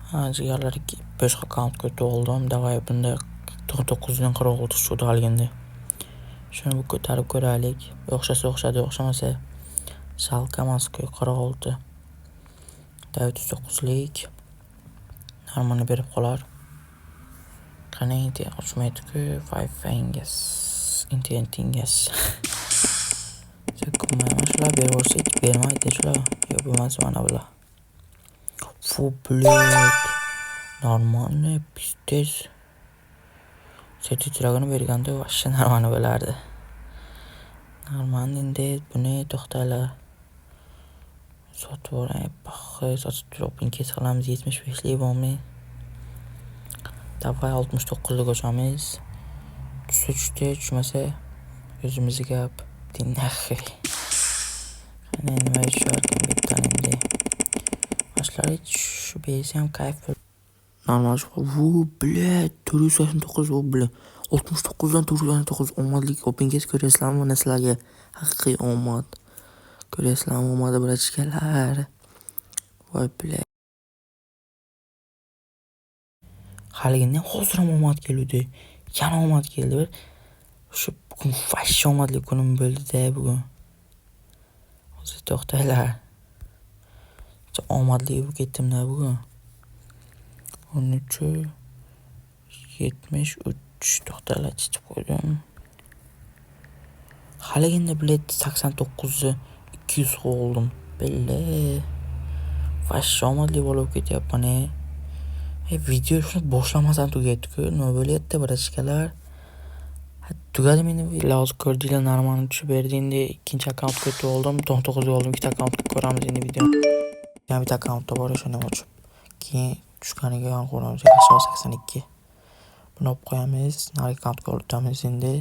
Jigarlar 5 akkaunt ko'tardim. Davay bunda 9 dan 46 sud olgandi. Shuni bu ko'tarib ko'raylik. O'xshasa o'xshadi, o'xshamasa sal kamas-ku 46. Davay 39lik. Normani berib qolar. Qani endi ochmaydi-ku 5 fingers. Intentingas. Shular berib bermaydi shular. Yo'q bo'lmasa mana bular. Фу, блядь. Нормально, пиздец. Setiragini berganda vashcha normani bo'lardi. Normani endi buni to'xtalar. Sotib olay, sotib turib kes qilamiz 75 lik bormi? Davay 69 lik ochamiz. Tushdi, tushmasa o'zimiz gap. Dinnaxi. Qani nima uchun bittan endi. Ashlar shu bezam kayf. Normal shu. Vu, blядь, 489 bu bilan 69 dan 489 omadlik opingiz ko'rasizlarmi mana sizlarga? Haqiqiy omad. Ko'rasizlarmi omadi brachkalar? Voy blядь. Haligindan hozir ham omad keldi. Yana omad keldi. Shu bugun fash omadli kunim bo'ldi-da bugun. Hozir to'xtanglar. Omadli bo'lib ketdim-da bugun. 13 73 to'xtanglar chitib qo'ydim. Haligina bilet 89 200 oldim. Belle. Fash omadli bo'lib ketyapman. Video shuni boshlamasam tugaydi-ku. Nima bo'lyapti brachkalar? Tugadi meni iloji ko'rdinglar, normani tushib berdi. Endi ikkinchi akkaunt ko'tarib oldim. 99 oldim. Ikkita akkaunt ko'ramiz endi video. Yana bitta akkauntda bor o'shani ochib. Keyin tushganiga yon qo'yamiz 82. Buni olib qo'yamiz. Nari akkauntga o'tamiz endi.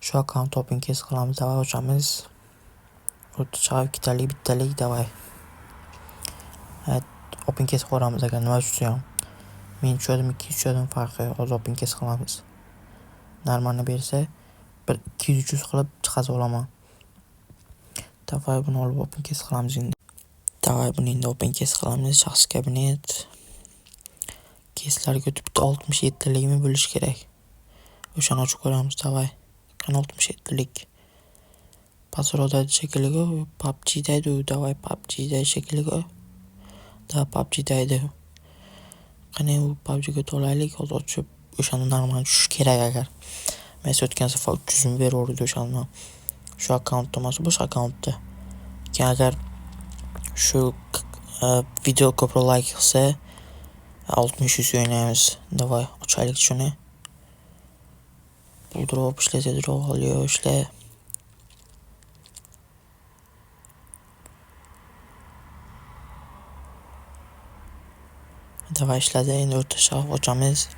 Shu akkaunt open kes qilamiz, davay ochamiz. O'rtacha bittalik davay. Open kes qo'yamiz agar nima tushsa ham. Men tushadim 200 tushadim farqi. Hozir open kes qilamiz. Normani bersa 200-300 qilib chiqaz olaman. Davay buni olib open kes qilamiz endi. Davay buni endi open kes qilamiz. Shaxsiy kabinet. Keslarga bitta 67 ligimi bo'lish kerak. O'shani ochib ko'ramiz davay. Qani 67 lik. Pasroda shekilliga PUBG daydi, davay PUBG day shekilliga. Da PUBG daydi. Qani u PUBG ga to'laylik, hozir ochib o'shani normal tushish kerak agar. Men o'tgan safar 300 ming berib o'shani. Shu akkauntda emas, boshqa akkauntda. Keyin agar shu video ko'proq like qilsa 60 o'ynaymiz. Davay ochaylik shuni. Buldurib ishlatadi, ro'g'liyo ishlar. Davay ishladi, endi o'rtacha ochamiz.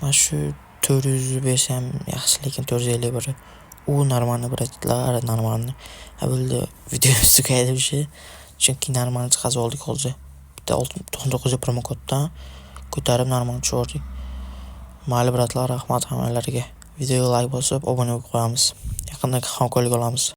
Mana shu 400 bersam yaxshi, lekin 451. U normani biratlar, normani. Bo'ldi, video tugaydi o'sha. Chunki normani chiqaz oldik hozir. Bitta 99 promo koddan ko'tarib normani tushirdik. Mayli bratlar, rahmat hammalariga. Videoga like bosib, obuna bo'lib qo'yamiz. Yaqinda hamkorlik olamiz.